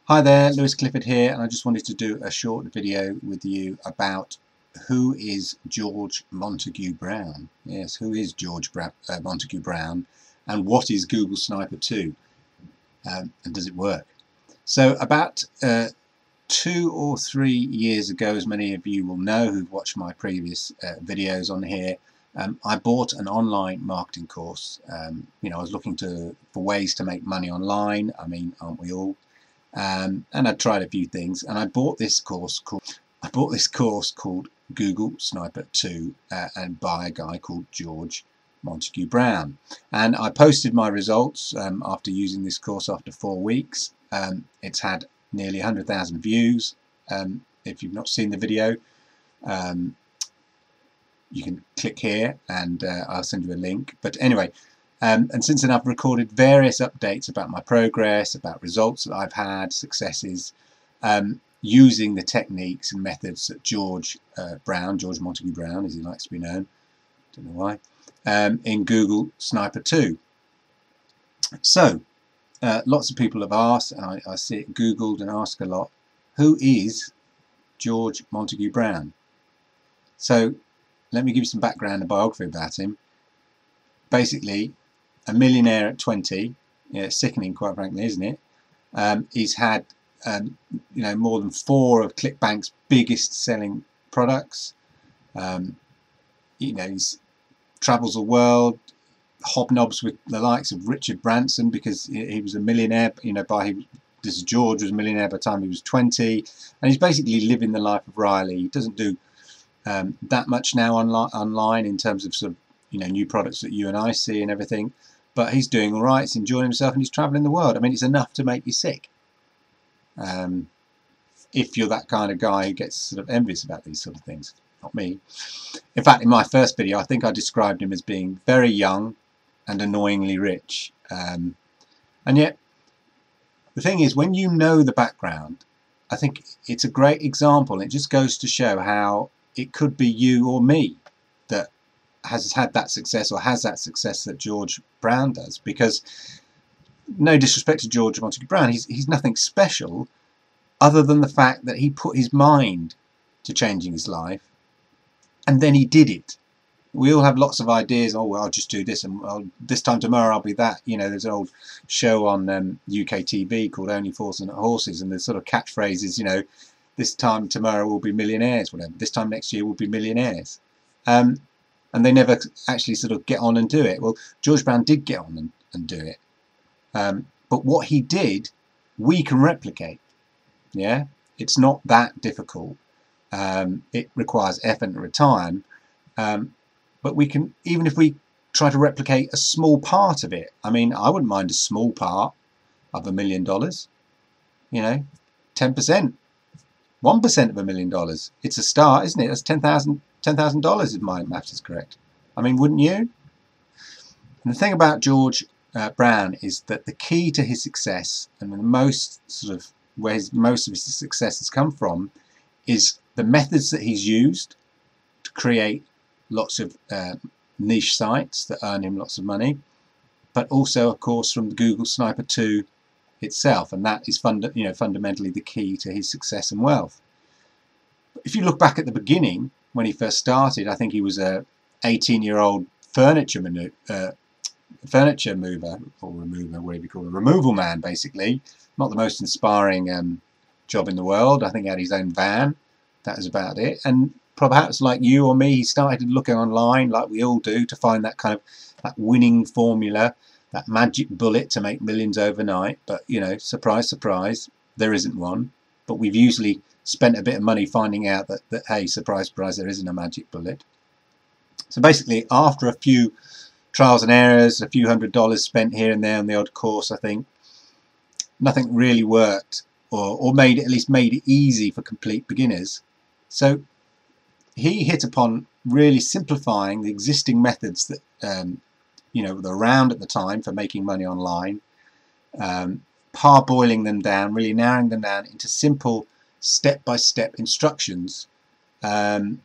Hi there, Lewis Clifford here, and I just wanted to do a short video with you about who is George Montague Brown. Yes, who is George Montague Brown, and what is Google Sniper 2, and does it work? So about 2 or 3 years ago, as many of you will know who've watched my previous videos on here, I bought an online marketing course. I was looking for ways to make money online. I mean, aren't we all? And I tried a few things, and I bought this course called Google Sniper 2, and by a guy called George Montague Brown. And I posted my results after using this course after 4 weeks. It's had nearly 100,000 views. If you've not seen the video, you can click here and I'll send you a link. But anyway, and since then I've recorded various updates about my progress, about results that I've had, successes, using the techniques and methods that George Montague Brown, as he likes to be known, don't know why, in Google Sniper 2. So, lots of people have asked, and I see it Googled and asked a lot, who is George Montague Brown? So, let me give you some background and biography about him. Basically, a millionaire at 20, sickening, quite frankly, isn't it? He's had more than 4 of ClickBank's biggest selling products. He travels the world, hobnobs with the likes of Richard Branson because he was a millionaire. George was a millionaire by the time he was 20, and he's basically living the life of Riley. He doesn't do that much now online in terms of sort of new products that you and I see and everything, but he's doing all right. He's enjoying himself and he's traveling the world. I mean, it's enough to make you sick. If you're that kind of guy who gets sort of envious about these sort of things. Not me. In fact, in my first video, I think I described him as being very young and annoyingly rich. And yet, the thing is, when you know the background, I think it's a great example. It just goes to show how it could be you or me that has had that success or has that success that George Brown does. Because, no disrespect to George Montague Brown, he's nothing special other than the fact that he put his mind to changing his life and then he did it. We all have lots of ideas. Oh, well, I'll just do this, and this time tomorrow I'll be that. There's an old show on UK TV called Only Fools and Horses, and the sort of catchphrases, this time tomorrow we'll be millionaires, whatever. This time next year we'll be millionaires. And they never actually sort of get on and do it. Well, George Brown did get on and do it. But what he did, we can replicate. Yeah, it's not that difficult. It requires effort and time. But we can, even if we try to replicate a small part of it. I mean, I wouldn't mind a small part of $1 million. 10%, $1% of $1 million. It's a start, isn't it? That's $10,000 if my maths is correct. I mean, wouldn't you? And the thing about George Brown is that the key to his success, and the most sort of where most of his success has come from, is the methods that he's used to create lots of niche sites that earn him lots of money, but also, of course, from the Google Sniper 2 itself, and that is fundamentally the key to his success and wealth. If you look back at the beginning, when he first started, I think he was a 18-year-old furniture mover or remover, whatever you call it, removal man, basically. Not the most inspiring job in the world. I think he had his own van. That was about it. And perhaps like you or me, he started looking online, like we all do, to find that kind of that winning formula, that magic bullet to make millions overnight. But surprise, surprise, there isn't one. But we've usually spent a bit of money finding out that hey, surprise, surprise, there isn't a magic bullet. So basically, after a few trials and errors, a few $100s spent here and there on the odd course, I think nothing really worked, or at least made it easy for complete beginners. So he hit upon really simplifying the existing methods that were around at the time for making money online, parboiling them down, really narrowing them down into simple step-by-step instructions, based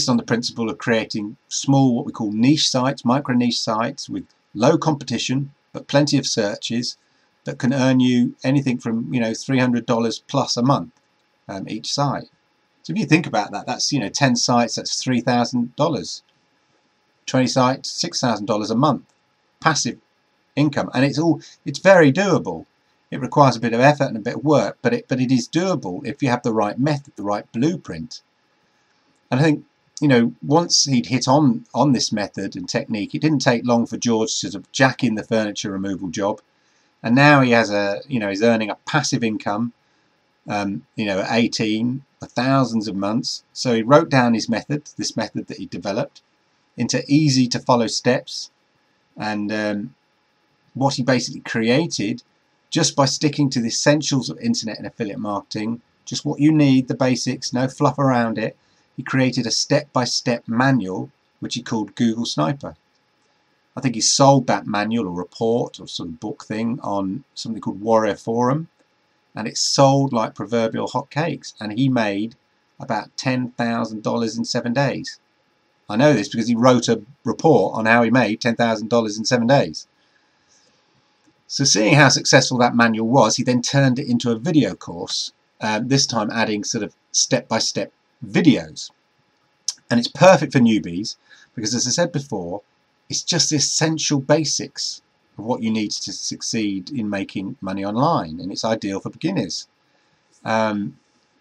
on the principle of creating small, what we call niche sites, micro niche sites with low competition but plenty of searches, that can earn you anything from $300 plus a month each site. So if you think about that, that's 10 sites, that's $3,000. 20 sites, $6,000 a month passive income, and it's very doable. It requires a bit of effort and a bit of work, but it is doable if you have the right method, the right blueprint. And I think once he'd hit on this method and technique, it didn't take long for George to sort of jack in the furniture removal job, and now he has he's earning a passive income at 18 for thousands of months. So he wrote down his method, this method that he developed, into easy to follow steps, and what he basically created just by sticking to the essentials of internet and affiliate marketing, just what you need, the basics, no fluff around it. He created a step-by-step manual which he called Google Sniper. I think he sold that manual or report or sort of book thing on something called Warrior Forum, and it sold like proverbial hotcakes, and he made about $10,000 in 7 days. I know this because he wrote a report on how he made $10,000 in 7 days. So seeing how successful that manual was, he then turned it into a video course, this time adding sort of step-by-step videos. And it's perfect for newbies because, as I said before, it's just the essential basics of what you need to succeed in making money online, and it's ideal for beginners. The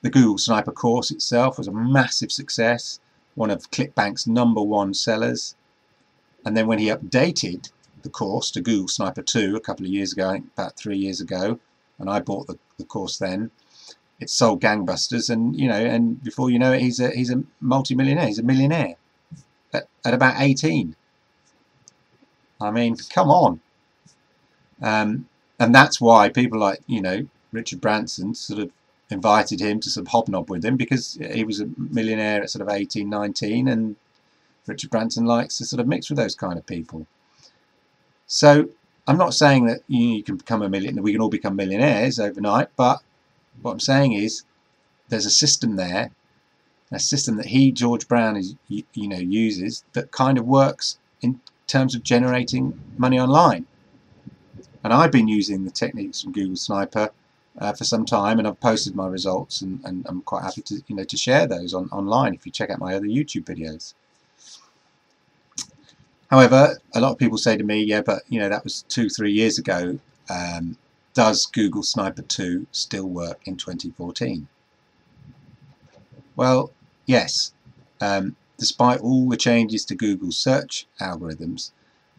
Google Sniper course itself was a massive success, one of ClickBank's #1 sellers. And then when he updated the course to Google Sniper 2 a couple of years ago, I think about 3 years ago, and I bought the course then, it sold gangbusters, and and before you know it, he's a multi-millionaire. He's a millionaire at about 18. I mean, come on. And that's why people like Richard Branson sort of invited him to sort of hobnob with him, because he was a millionaire at sort of 18, 19, and Richard Branson likes to sort of mix with those kind of people. So I'm not saying that you can become a millionaire, we can all become millionaires overnight, but what I'm saying is there's a system there, a system that George Brown, uses, that kind of works in terms of generating money online. And I've been using the techniques from Google Sniper for some time, and I've posted my results, and I'm quite happy to to share those online if you check out my other YouTube videos. However, a lot of people say to me, yeah, but that was 2-3 years ago. Does Google Sniper 2 still work in 2014? Well, yes. Despite all the changes to Google's search algorithms,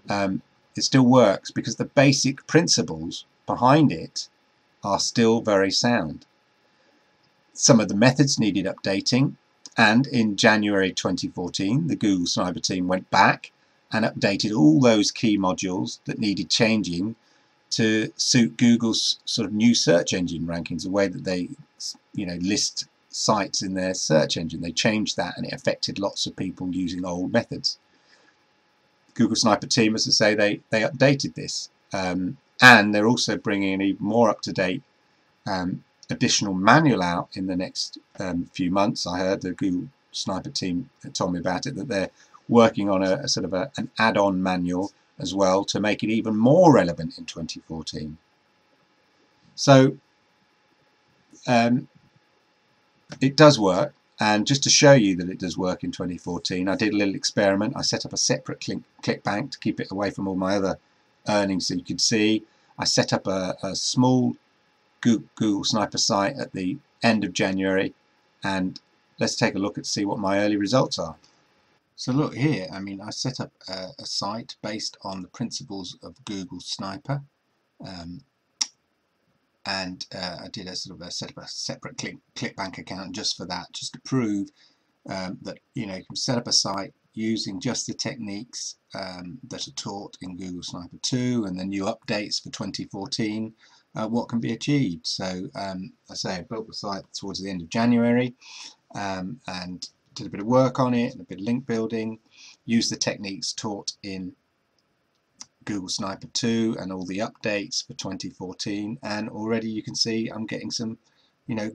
it still works because the basic principles behind it are still very sound. Some of the methods needed updating, and in January 2014 the Google Sniper team went back and updated all those key modules that needed changing to suit Google's sort of new search engine rankings, the way that they list sites in their search engine. They changed that, and it affected lots of people using old methods. Google Sniper team, as I say, they updated this, and they're also bringing an even more up-to-date additional manual out in the next few months. I heard the Google Sniper team told me about it, that they're working on a sort of an add-on manual as well to make it even more relevant in 2014. So it does work, and just to show you that it does work in 2014, I did a little experiment. I set up a separate ClickBank to keep it away from all my other earnings, so you could see. I set up a small Google Sniper site at the end of January, and let's take a look and see what my early results are. So look here, I mean, I set up a site based on the principles of Google Sniper, and I did set up a separate ClickBank account just for that, just to prove that you can set up a site using just the techniques that are taught in Google Sniper 2 and the new updates for 2014, what can be achieved. So I say I built the site towards the end of January, and did a bit of work on it and a bit of link building, used the techniques taught in Google Sniper 2 and all the updates for 2014, and already you can see I'm getting some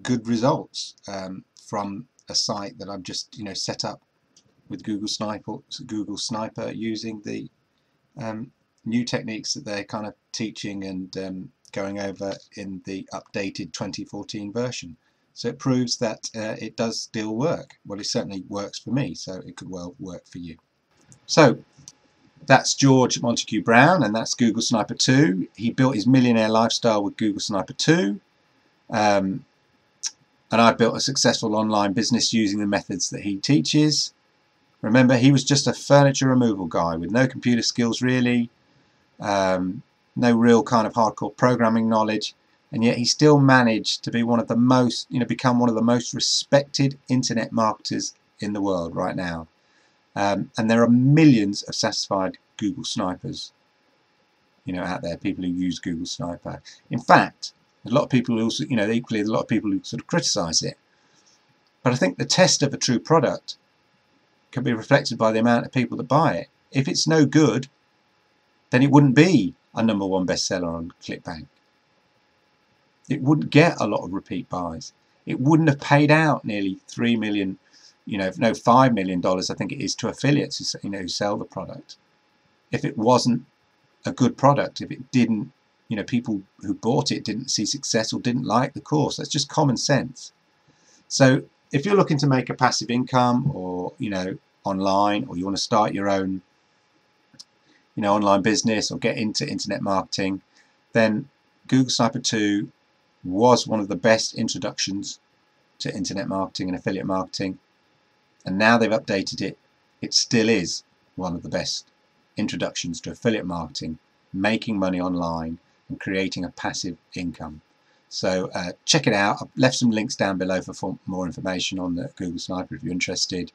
good results from a site that I've just set up with Google Sniper using the new techniques that they're kind of teaching and going over in the updated 2014 version. So it proves that it does still work. Well, it certainly works for me, so it could well work for you. So that's George Montague Brown, and that's Google Sniper 2. He built his millionaire lifestyle with Google Sniper 2. And I built a successful online business using the methods that he teaches. Remember, he was just a furniture removal guy with no computer skills really, no real kind of hardcore programming knowledge, and yet he still managed to be one of the most, become one of the most respected internet marketers in the world right now. And there are millions of satisfied Google snipers, out there, people who use Google Sniper. In fact, a lot of people also, equally, a lot of people who sort of criticize it. But I think the test of a true product can be reflected by the amount of people that buy it. If it's no good, then it wouldn't be a #1 bestseller on ClickBank. It wouldn't get a lot of repeat buys. It wouldn't have paid out nearly $3 million, $5 million, I think it is, to affiliates who sell the product. If it wasn't a good product, if it didn't, people who bought it didn't see success or didn't like the course. That's just common sense. So if you're looking to make a passive income, or online, or you want to start your own online business or get into internet marketing, then Google Sniper 2 was one of the best introductions to internet marketing and affiliate marketing, and now they've updated it. It still is one of the best introductions to affiliate marketing, making money online and creating a passive income. So check it out. I've left some links down below for more information on the Google Sniper if you're interested.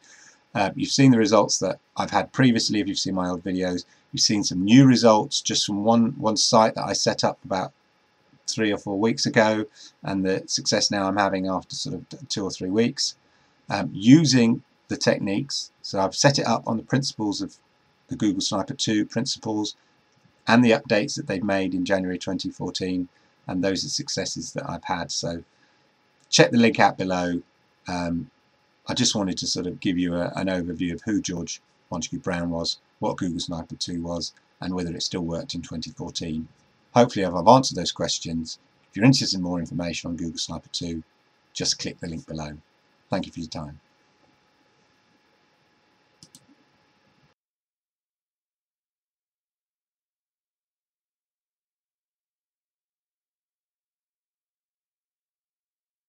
You've seen the results that I've had previously if you've seen my old videos. You've seen some new results just from one site that I set up about 3 or 4 weeks ago, and the success now I'm having after sort of 2 or 3 weeks using the techniques. So I've set it up on the principles of the Google Sniper 2 principles and the updates that they've made in January 2014, and those are successes that I've had. So check the link out below. I just wanted to sort of give you an overview of who George Montague Brown was, what Google Sniper 2 was, and whether it still worked in 2014. Hopefully I've answered those questions. If you're interested in more information on Google Sniper 2, just click the link below. Thank you for your time.